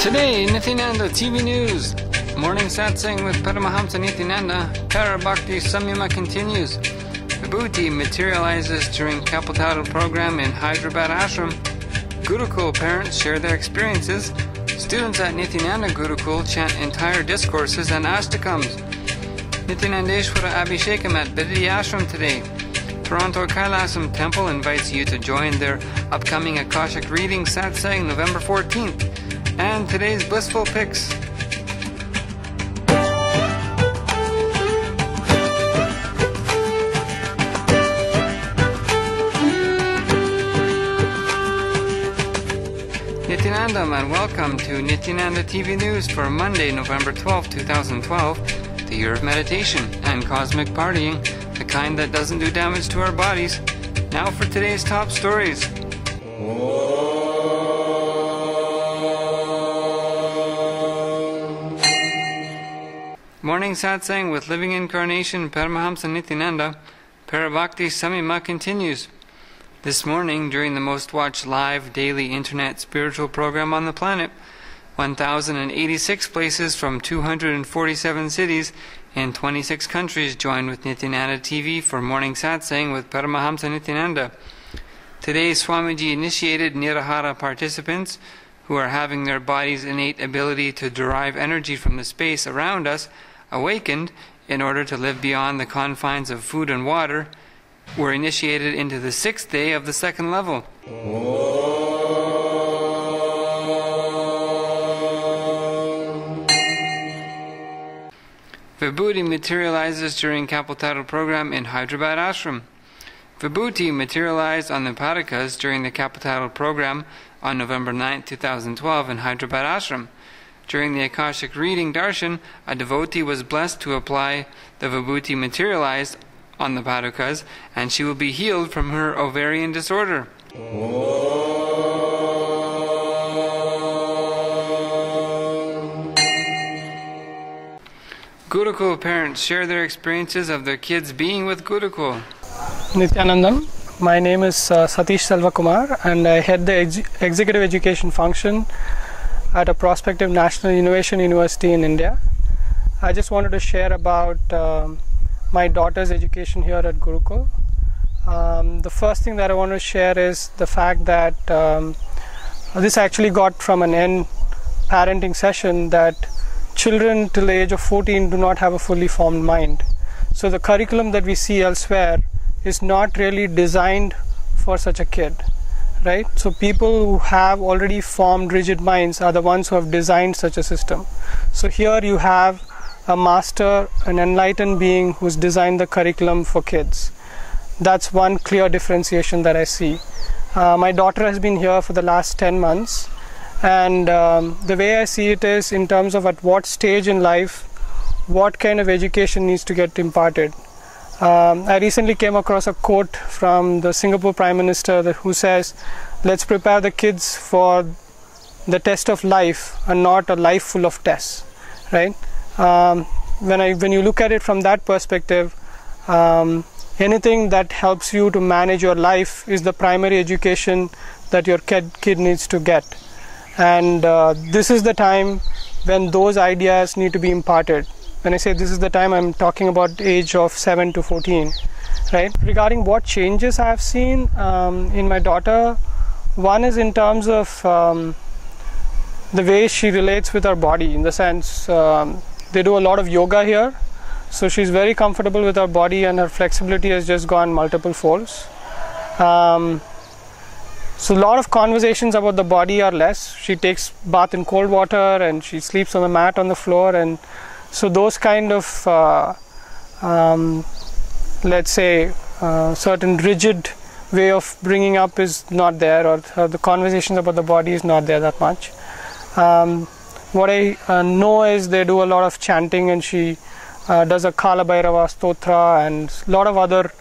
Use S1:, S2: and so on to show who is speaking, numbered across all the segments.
S1: Today, Nithyananda TV News. Morning Satsang with Paramahamsa Nithyananda. Parabhakthi Samyama continues. Vibudhi materializes during kalpatharu program in Hyderabad Ashram. Gurukul parents share their experiences. Students at Nithyananda Gurukul chant entire discourses and astakams. Nithyanandeswara Abishekam at Bidadi Ashram today. Toronto Kailasam Temple invites you to join their upcoming Akashic Readings Satsang November 14th. And today's blissful pics. Nithyanandam and welcome to Nithyananda TV News for Monday, November 12, 2012, the year of meditation and cosmic partying, the kind that doesn't do damage to our bodies. Now for today's top stories. Morning Satsang with Living Incarnation Paramahamsa Nithyananda. Parabhakthi Samyama continues. This morning, during the most watched live daily internet spiritual program on the planet, 1,086 places from 247 cities in 26 countries joined with Nithyananda TV for Morning Satsang with Paramahamsa Nithyananda. Today, Swamiji initiated Nirahara participants who are having their body's innate ability to derive energy from the space around us awakened in order to live beyond the confines of food and water, were initiated into the 6th day of the 2nd level. Vibudhi materializes during kalpatharu program in Hyderabad Ashram. Vibudhi materialized on the Padakas during the kalpatharu program on November 9, 2012 in Hyderabad Ashram. During the Akashic Reading Darshan, a devotee was blessed to apply the Vibudhi materialized on the Padakas, and she will be healed from her ovarian disorder. Gurukul parents share their experiences of their kids being with Gurukul.
S2: Nithyanandam, my name is Satish Selvakumar, and I head the executive education function at a prospective National Innovation University in India. I just wanted to share about my daughter's education here at Gurukul. The first thing that I want to share is the fact that this actually got from an end parenting session that children till the age of 14 do not have a fully formed mind. So the curriculum that we see elsewhere is not really designed for such a kid. Right? So people who have already formed rigid minds are the ones who have designed such a system. So here you have a master, an enlightened being who's designed the curriculum for kids. That's one clear differentiation that I see. My daughter has been here for the last 10 months, and the way I see it is in terms of at what stage in life, what kind of education needs to get imparted. I recently came across a quote from the Singapore Prime Minister who says, let's prepare the kids for the test of life and not a life full of tests. Right? When you look at it from that perspective, anything that helps you to manage your life is the primary education that your kid needs to get. And this is the time when those ideas need to be imparted. When I say this is the time, I'm talking about age of 7 to 14, right? Regarding what changes I have seen in my daughter, one is in terms of the way she relates with her body, in the sense they do a lot of yoga here, so she's very comfortable with her body and her flexibility has just gone multiple folds. So a lot of conversations about the body are less. She takes bath in cold water and she sleeps on the mat on the floor, and so those kind of, let's say, certain rigid way of bringing up is not there, or the conversations about the body is not there that much. What I know is they do a lot of chanting, and she does a Kala Bhairava Stotra and a lot of other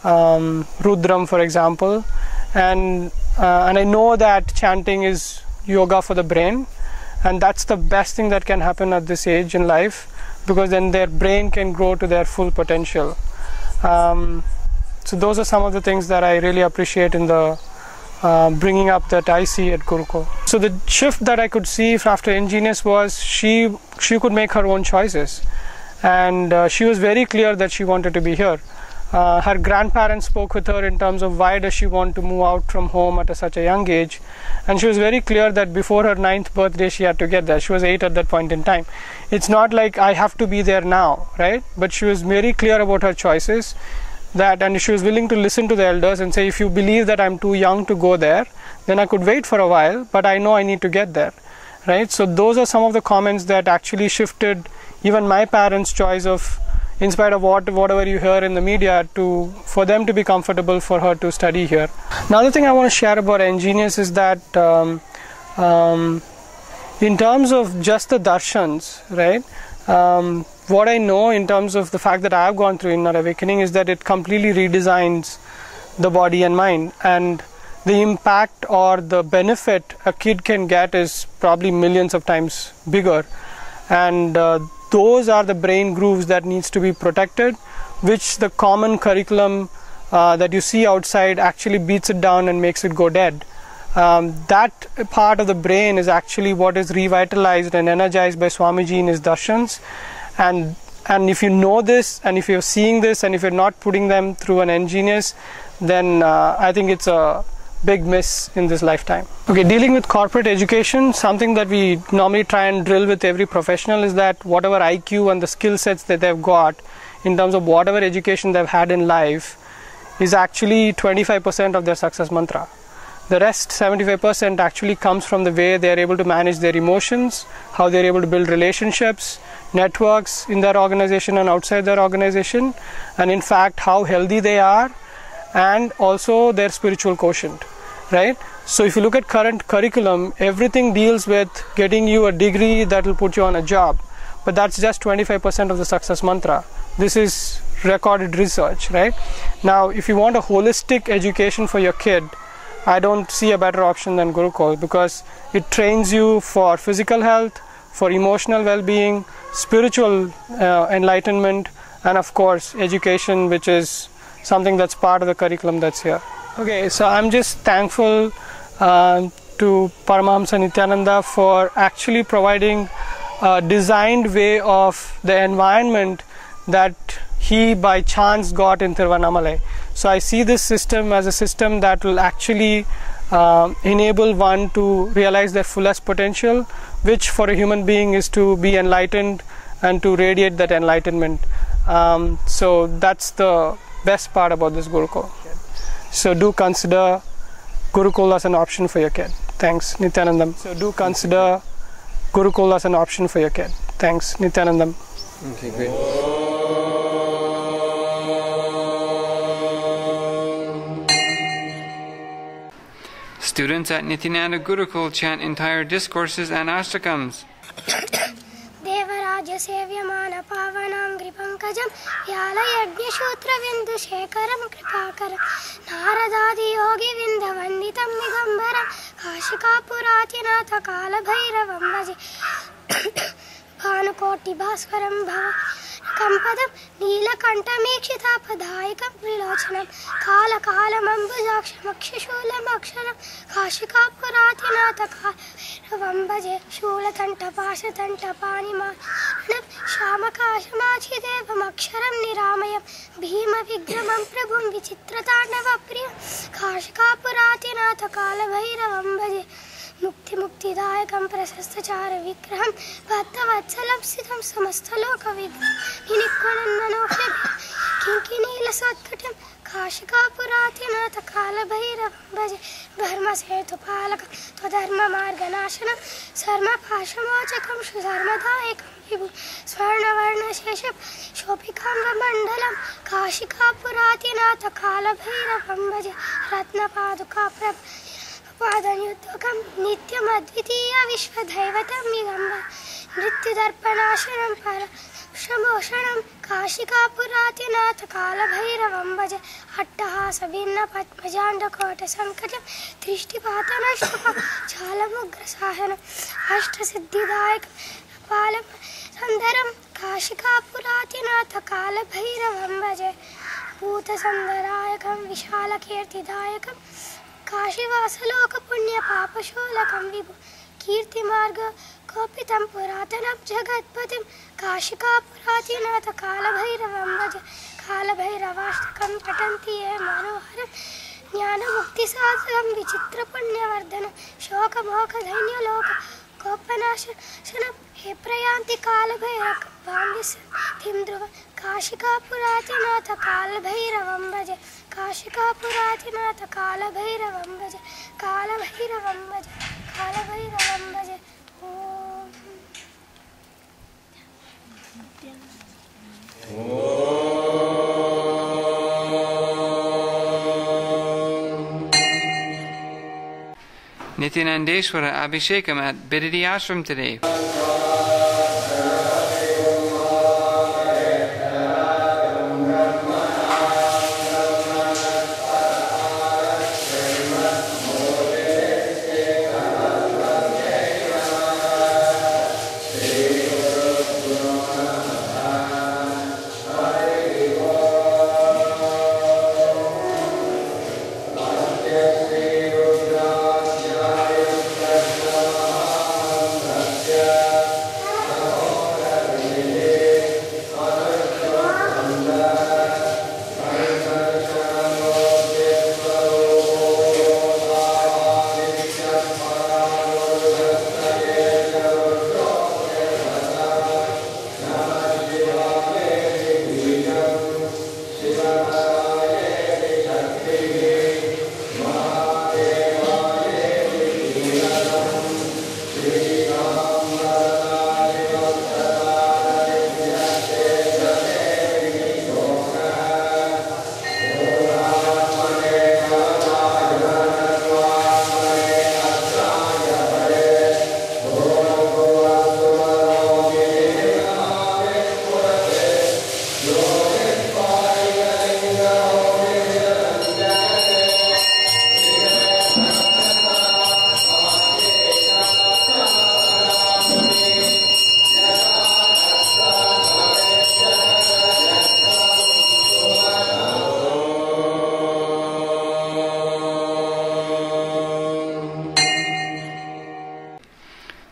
S2: Rudram, for example. And I know that chanting is yoga for the brain, and that's the best thing that can happen at this age in life, because then their brain can grow to their full potential. So those are some of the things that I really appreciate in the bringing up that I see at Gurukul. So the shift that I could see after Ingenious was she could make her own choices, and she was very clear that she wanted to be here. Her grandparents spoke with her in terms of why does she want to move out from home at such a young age, and she was very clear that before her 9th birthday she had to get there. She was 8 at that point in time. It's not like I have to be there now, right? But she was very clear about her choices, and she was willing to listen to the elders and say, if you believe that I'm too young to go there, then I could wait for a while, but I know I need to get there, right? So those are some of the comments that actually shifted even my parents' choice of, in spite of whatever you hear in the media, for them to be comfortable for her to study here. Another thing I want to share about Ingenious is that in terms of just the darshans, right, what I know in terms of the fact that I have gone through Inner Awakening is that it completely redesigns the body and mind, and the impact or the benefit a kid can get is probably millions of times bigger, and those are the brain grooves that needs to be protected, which the common curriculum that you see outside actually beats it down and makes it go dead. That part of the brain is actually what is revitalized and energized by Swamiji in his darshans, and if you know this, and if you're seeing this, and if you're not putting them through an Ingenious, then I think it's a big miss in this lifetime. Okay, dealing with corporate education, something that we normally try and drill with every professional is that whatever IQ and the skill sets that they've got in terms of whatever education they've had in life is actually 25% of their success mantra. The rest 75% actually comes from the way they are able to manage their emotions, how they are able to build relationships, networks in their organization and outside their organization, and in fact how healthy they are, and also their spiritual quotient, right? So if you look at current curriculum, everything deals with getting you a degree that will put you on a job, but that's just 25% of the success mantra. This is recorded research, right? Now if you want a holistic education for your kid, I don't see a better option than Gurukul, because it trains you for physical health, for emotional well-being, spiritual enlightenment, and of course education, which is something that's part of the curriculum that's here. Okay, so I'm just thankful to Paramahamsa Nithyananda for actually providing a designed way of the environment that he by chance got in Tiruvannamalai. So I see this system as a system that will actually enable one to realize their fullest potential, which for a human being is to be enlightened and to radiate that enlightenment. So that's the best part about this Gurukul. So do consider Gurukul as an option for your kid. Thanks, Nithyanandam. So do consider Gurukul as an option for your kid. Thanks, Nithyanandam.
S1: Okay, great. Students at Nithyananda Gurukul chant entire discourses and astakams.
S3: Devaraja Sevyamana Pavanam Gripankajam Yala Yagnya Shutra Vindu Shekaram Kripakaram Naradadi Yogi Vinda Vanditam Nigambaram Kashika Puratinatha Kala Bhairavam Vaji Bhanukoti Bhaskaram Bhava Kampadam Neelakanta Mekshita Padhayakam Vilochanam Kala Kala Mambujaksham Akshashulam Aksharam Kashika Puratinatha Kala Vambaje Shulatanta Pashatanta Panima Shamakashamachidevam Aksharam Niramayam Bhima Vigramam Prabhum Vichitratandava Priyam Kashika Puratinatha Kala Bhairavam Bhaje Mukti Muktidayakam Prasastachara Vikraham Bhattavatshalam Siddham Samastaloka Vigraham Ninikkanannanoksham Kinkinila Satkatam Kashika Puratinatha Kala Bhairavam Bhaje Dharma Setu Palakam Twadharma Marganashanam Sarma Pashamochakam Shudharmadayakam Vibudhi Swarna Varna Shesham Shopikam Mandalam Kashika Puratinatha Kala Bhairavam Bhaje Ratna Paduka Prabh Padanyuddhakam Nityam Advitiya Vishwadhaivatam Migamba Nrityadarpanashanam Parashamoshanam Kashika Puratinatha Kala Bhairavam Bhaje Attahasa Vinna Padmajanda Kota Sankatam Trishtipatanashtapa Chalamugra Sahanam Ashtasiddhidayakam Palam Sandaram Kashika Puratinatha Kala Bhairavam Bhaje Bhuta Sandarayakam Vishala Kirtidayakam काशीवासलोकपुण्यपापशोलकं विभु कीर्तिमार्ग कोपितं पुरातनं जगत्पतिं काशिकापुरातिनाथ कालभैरवं भज कालभैरवाष्टकं पठन्ति ये मनोहरं ज्ञानमुक्तिसाधकं विचित्रपुण्यवर्धनं शोकमोकधैन्यलोक कोपनाशनं हे प्रयान्ति कालभैरवान्दिसिं ध्रुव काशिकापुरातिनाथ कालभैरवं भज काशिकापुरातिनाथ कालभैरवं भज कालभैरवं भज कालभैरवं भज
S1: Nithyanandeswara Abishekam at Bidadi Ashram today.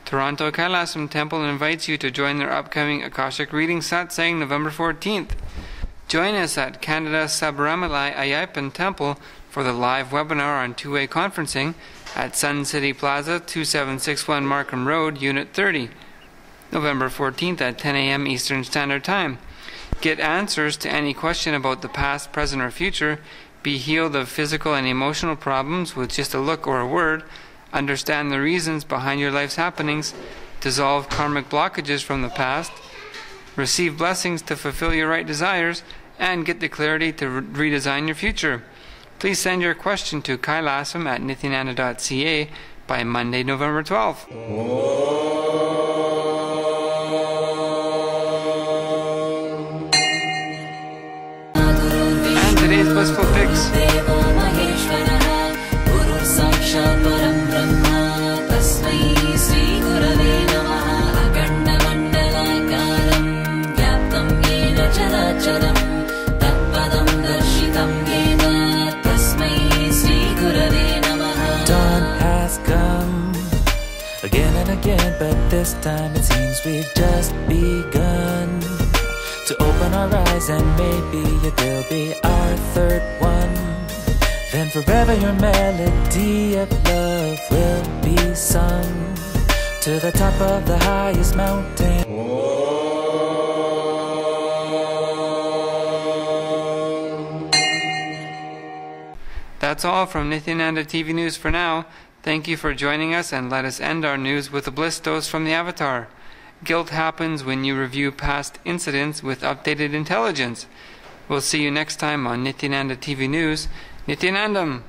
S1: Toronto Kailasam Temple invites you to join their upcoming Akashic Readings Satsang November 14th. Join us at Canada Sabaramalai Ayyappan Temple for the live webinar on two-way conferencing at Sun City Plaza, 2761 Markham Road, Unit 30, November 14th at 10 a.m. Eastern Standard Time. Get answers to any question about the past, present, or future. Be healed of physical and emotional problems with just a look or a word. Understand the reasons behind your life's happenings. Dissolve karmic blockages from the past. Receive blessings to fulfill your right desires. And get the clarity to redesign your future. Please send your question to Kailasam at Nithyananda.ca by Monday, November 12th. And today's blissful pics.
S4: But this time it seems we've just begun to open our eyes, and maybe it will be our third one. Then forever your melody of love will be sung to the top of the highest mountain.
S1: That's all from Nityananda TV News for now. Thank you for joining us, and let us end our news with a bliss dose from the Avatar. Guilt happens when you review past incidents with updated intelligence. We'll see you next time on Nityananda TV News. Nithyanandam!